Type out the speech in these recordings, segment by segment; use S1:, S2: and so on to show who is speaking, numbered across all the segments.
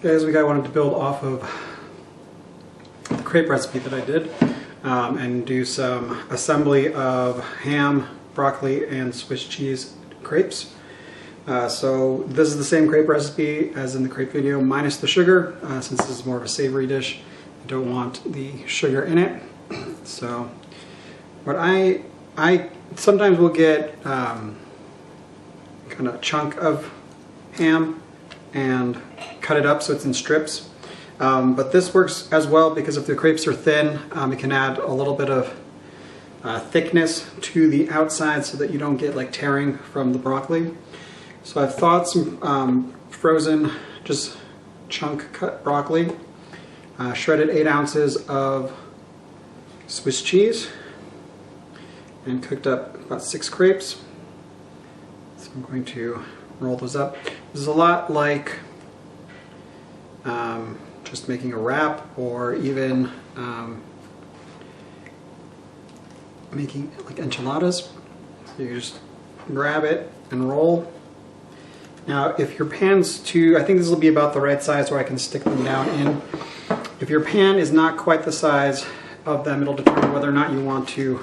S1: Guys, I wanted to build off of the crepe recipe that I did and do some assembly of ham, broccoli, and Swiss cheese crepes. So this is the same crepe recipe as in the crepe video, minus the sugar, since this is more of a savory dish. I don't want the sugar in it. So what I sometimes will get kind of a chunk of ham and cut it up so it's in strips. But this works as well because if the crepes are thin, it can add a little bit of thickness to the outside so that you don't get like tearing from the broccoli. So I've thawed some frozen, just chunk cut broccoli, shredded 8 ounces of Swiss cheese, and cooked up about 6 crepes. So I'm going to roll those up. This is a lot like just making a wrap, or even making like enchiladas. So you just grab it and roll. Now if your pan's too, I think this will be about the right size where I can stick them down in. If your pan is not quite the size of them, it'll determine whether or not you want to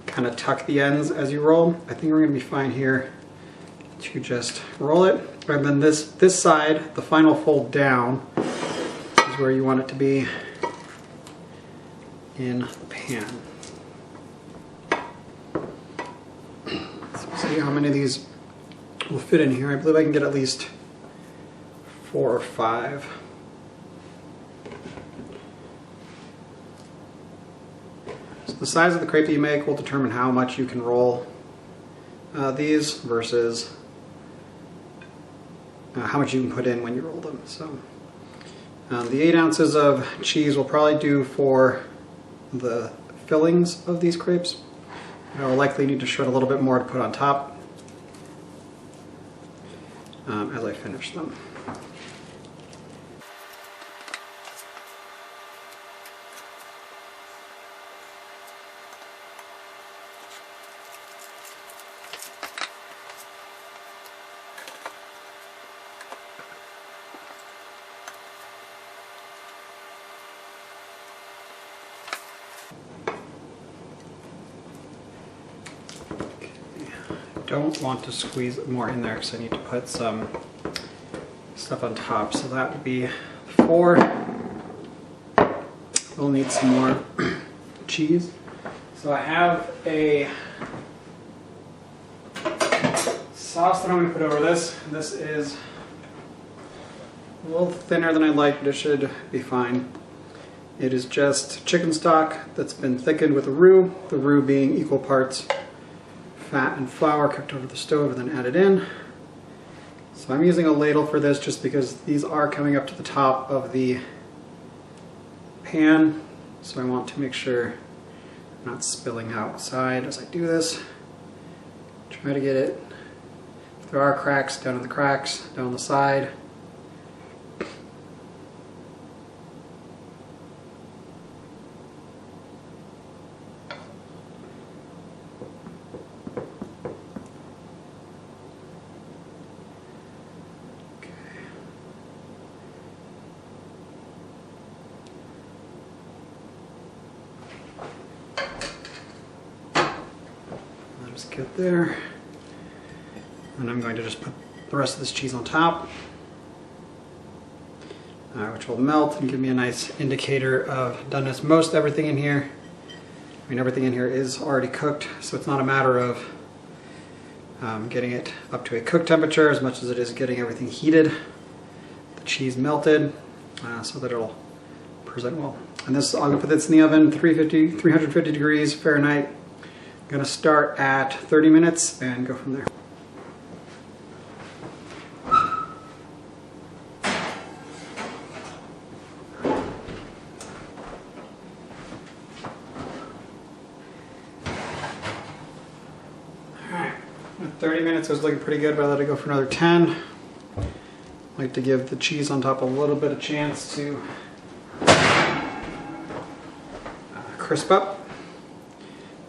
S1: kind of tuck the ends as you roll. I think we're going to be fine here to just roll it. And then this side, the final fold down, is where you want it to be in the pan. So we'll see how many of these will fit in here. I believe I can get at least 4 or 5. So the size of the crepe that you make will determine how much you can roll these versus how much you can put in when you roll them. So the 8 ounces of cheese will probably do for the fillings of these crepes. I will likely need to shred a little bit more to put on top as I finish them. Don't want to squeeze more in there because I need to put some stuff on top. So that would be 4. We'll need some more cheese. So I have a sauce that I'm going to put over this. This is a little thinner than I'd like, but it should be fine. It is just chicken stock that's been thickened with a roux, the roux being equal parts fat and flour cooked over the stove and then added in. So I'm using a ladle for this just because these are coming up to the top of the pan, so I want to make sure I'm not spilling outside as I do this. Try to get it, if there are cracks, down in the cracks, down the side. Just get there, and I'm going to just put the rest of this cheese on top, which will melt and give me a nice indicator of doneness. Most everything in here, everything in here is already cooked, so it's not a matter of getting it up to a cook temperature as much as it is getting everything heated, the cheese melted, so that it'll present well. And this, I'm going to put this in the oven, 350 degrees Fahrenheit. I'm going to start at 30 minutes and go from there. Alright, at 30 minutes it was looking pretty good, but I let it go for another 10. I like to give the cheese on top a little bit of chance to crisp up.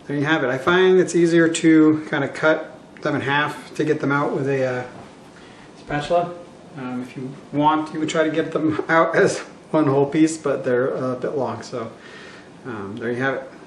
S1: There you have it. I find it's easier to kind of cut them in half to get them out with a spatula. If you want, you would try to get them out as one whole piece, but they're a bit long, so there you have it.